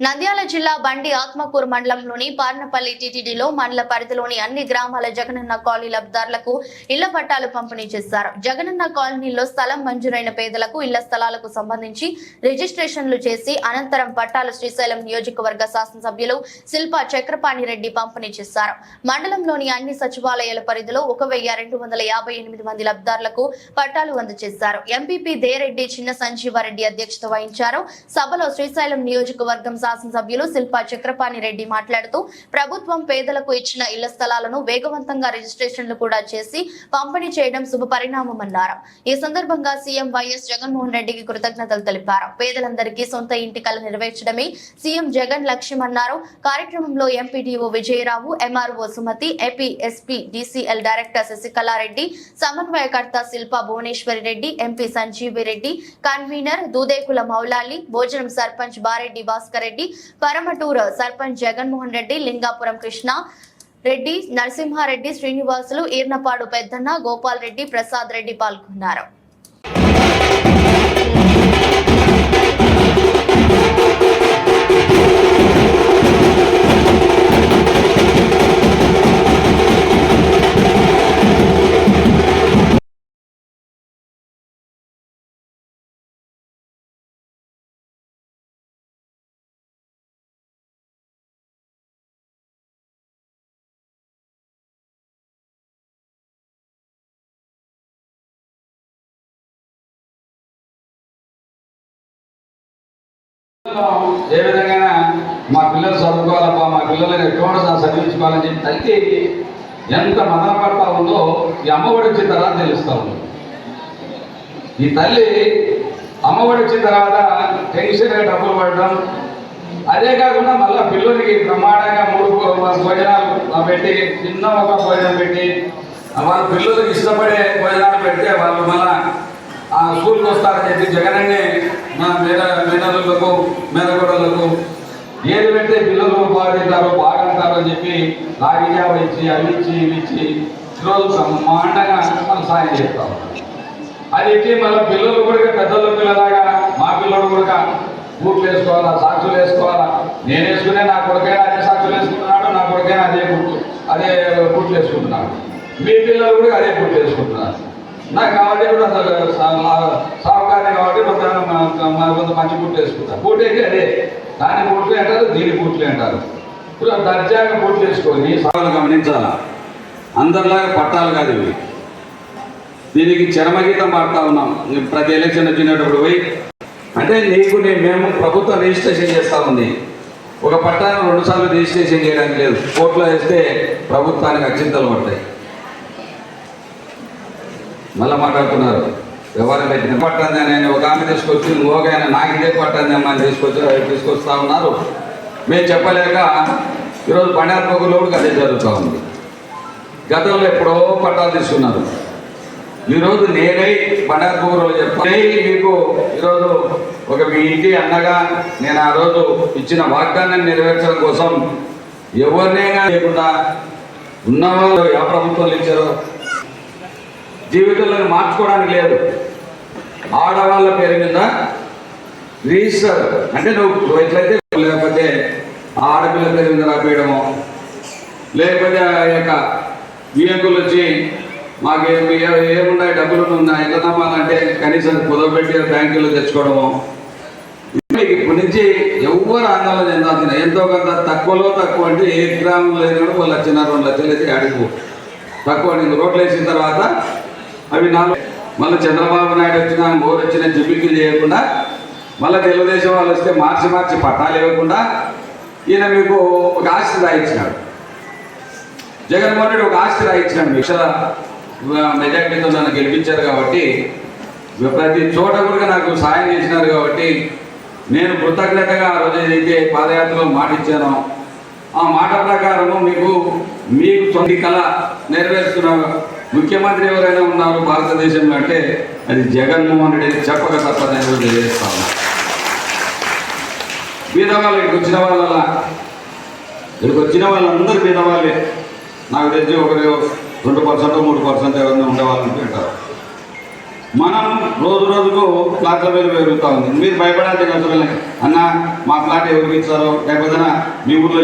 నంద్యాల జిల్లా బండి ఆత్మకూరు మండలంలోని పార్నపల్లి టీటీడీలో మండల పరిధిలోని అన్ని గ్రామాల జగనన్న కాలనీ లబ్ధిదారులకు ఇళ్ల పట్టాలు పంపిణీ చేశారు. జగనన్న కాలనీలో స్థలం మంజూరైన పేదలకు ఇళ్ల స్థలాలకు సంబంధించి రిజిస్ట్రేషన్లు చేసి అనంతరం పట్టాలు శ్రీశైలం నియోజకవర్గ శాసనసభ్యులు శిల్పా చక్రపాణి రెడ్డి పంపిణీ చేశారు. మండలంలోని అన్ని సచివాలయాల పరిధిలో 1258 మంది లబ్ధిదారులకు పట్టాలు అందజేశారు. ఎంపీపీ దేరెడ్డి చిన్న సంజీవారెడ్డి అధ్యక్షత వహించారు. సభలో శ్రీశైలం నియోజకవర్గం శాసనసభ్యులు శిల్పా చక్రపాణి రెడ్డి మాట్లాడుతూ ప్రభుత్వం పేదలకు ఇచ్చిన ఇళ్ల స్థలాలను వేగవంతంగా రిజిస్ట్రేషన్లు కూడా చేసి పంపిణీ చేయడం శుభ పరిణామమన్నారు. ఈ సందర్భంగా సీఎం వైఎస్ జగన్మోహన్ రెడ్డికి కృతజ్ఞతలు తెలిపారు. పేదలందరికీ సొంత ఇంటి కల నెరవేర్చడమే సీఎం జగన్ లక్ష్యమన్నారు. కార్యక్రమంలో MPDO Vijayarao, MRO Sumathi, AP SP DCL director Sasikalareddy, సమన్వయకర్త శిల్పా భువనేశ్వరి రెడ్డి, ఎంపీ సంజీవి రెడ్డి, కన్వీనర్ దూదేకుల మౌలాలి, భోజనం సర్పంచ్ బారెడ్డి భాస్కర్ రెడ్డి, పరమటూరు సర్పంచ్ జగన్మోహన్ రెడ్డి, లింగాపురం కృష్ణ రెడ్డి, నరసింహారెడ్డి, శ్రీనివాసులు, ఈర్నపాడు పెద్దన్న, గోపాల్ రెడ్డి, ప్రసాద్ రెడ్డి పాల్గొన్నారు. ఏ విధంగా మా పిల్లలు చదువుకోవాలబ్బా, మా పిల్లలని ఎటువంటి చదివించుకోవాలని చెప్పి తల్లి ఎంత మదన పడతా ఉందో ఈ అమ్మఒడి వచ్చిన తర్వాత తెలుస్తూ ఉంది. ఈ తల్లి అమ్మఒడి వచ్చిన తర్వాత టెన్షన్గా డబ్బులు పడడం, అదే కాకుండా మళ్ళీ పిల్లలకి బ్రహ్మాండంగా 3 భోజనాలు పెట్టి, చిన్న ఒక భోజనం పెట్టి, వాళ్ళ పిల్లలకి ఇష్టపడే భోజనాలు పెడితే వాళ్ళు మళ్ళీ స్కూల్కి వస్తారని చెప్పి జగనన్నే మా మేనలులకు మేనగోడలకు ఏది పెడితే పిల్లలు బాగుంటారో బాగుంటారో అని చెప్పి లాగిజా ఇచ్చి అవి ఇచ్చి ఇవి ఇచ్చి ఈరోజు బ్రహ్మాండంగా మనం సాయం చేస్తాం. అది ఇచ్చి మళ్ళీ పిల్లలు కూడా పెద్దల పిల్లలాగా మా పిల్లలు కూడా బూట్లు వేసుకోవాలా, సాక్షులు వేసుకోవాలా. నేను వేసుకునే నా కొడుకైనా అదే సాక్షులు వేసుకుంటున్నాడు, నా కొడుకైనా అదే బూట్లు వేసుకుంటున్నాడు, మీ పిల్లలు కూడా అదే బూట్లు వేసుకుంటున్నారు. నాకు కాబట్టి కూడా సహకారం కాబట్టి కొంత మంచి బూట్లు వేసుకుంటారు. బూట్ అయితే అదే దాని బూట్లు అంటారు, దీని బూట్లు అంటారు. దర్జాగా బూట్లు వేసుకొని సవాలు గమనించాలా. అందరిలాగా పట్టాలు కాదు ఇవి. దీనికి చరమగీతం పాడుతూ ఉన్నాం ప్రతి ఎలక్షన్ వచ్చినప్పుడు పోయి. అంటే మేము ప్రభుత్వం రిజిస్ట్రేషన్ చేస్తూ ఉంది. ఒక పట్టాన్ని 2 సార్లు రిజిస్ట్రేషన్ చేయడానికి లేదు. కోర్టులో వేస్తే ప్రభుత్వానికి అక్షింతలు పడతాయి. మళ్ళీ మాట్లాడుతున్నారు ఎవరు పెట్టిన పట్టంది అని ఒక ఆమె తీసుకొచ్చి ఇంకొకైనా నాకు ఇదే పట్టంది అమ్మ అని తీసుకొస్తా ఉన్నారు. మేము చెప్పలేక ఈరోజు బండార్పగులో కూడా అదే జరుగుతూ ఉంది. గతంలో ఎప్పుడో పట్టాలు తీసుకున్నారు. ఈరోజు నేనై బండార్పగులో చెప్తాను మీకు. ఈరోజు మీ ఇంటి అన్నగా నేను ఆ రోజు ఇచ్చిన వాగ్దానాన్ని నెరవేర్చడం కోసం ఎవరినైనా లేకుండా ఉన్నవాళ్ళు ఏ ప్రభుత్వాలు ఇచ్చారో జీవితంలో మార్చుకోవడానికి లేదు. ఆడవాళ్ళ పేరు మీద రిజిస్టర్ అంటే నువ్వు ఎట్లయితే, లేకపోతే ఆడపిల్ల పేరు మీద రాపేయడము, లేకపోతే ఆ యొక్క వియంకులు వచ్చి మాకు ఏమున్నాయి డబ్బులు ఉన్నాయి ఎట్లా నమ్మాలంటే కనీసం కుదవబెట్టి బ్యాంకులో తెచ్చుకోవడము. ఇప్పటి నుంచి ఎవరు ఆందోళన చెందాల్సిన ఎంతో కొంత తక్కువలో తక్కువ అంటే ఏ గ్రామంలో లేని కూడా 1 లక్ష 2 లక్షలు అయితే అడుగు తక్కువ. నీకు రోడ్లు వేసిన తర్వాత అవి మళ్ళీ చంద్రబాబు నాయుడు వచ్చినా వచ్చిన జిబికిలు చేయకుండా, మళ్ళీ తెలుగుదేశం వాళ్ళు వస్తే మార్చి పట్టాలు ఇవ్వకుండా ఈయన మీకు ఒక ఆస్తి రాయించినాడు. జగన్మోహన్ రెడ్డి ఒక ఆస్తి రాయించినాడు. లక్షల మెజార్టీతో నన్ను గెలిపించారు కాబట్టి, ప్రతి చోట కూడా నాకు సాయం చేసినారు కాబట్టి నేను కృతజ్ఞతగా ఆ రోజు ఏదైతే పాదయాత్రలో మాట ఇచ్చానో ఆ మాట ప్రకారము మీకు సొంత కళ నెరవేరుస్తున్న ముఖ్యమంత్రి ఎవరైనా ఉన్నారు భారతదేశంలో అంటే అది జగన్మోహన్ రెడ్డి చెప్పక తప్పదని తెలియజేస్తాను. బీదవాళ్ళు ఇక్కడికి వచ్చిన వాళ్ళందరూ బీదవాళ్ళే. నాకు తెలిసి 2% 3% ఎవరైనా ఉండేవాళ్ళని అంటారు. మనం రోజు రోజుకు ఫ్లాట్ల మీద పెరుగుతూ ఉంది. మీరు భయపడాల్సిన అవసరం లేదు. అన్న మా ఫ్లాట్ ఎవరికి ఇచ్చారో లేకపోతే మీ ఊర్లో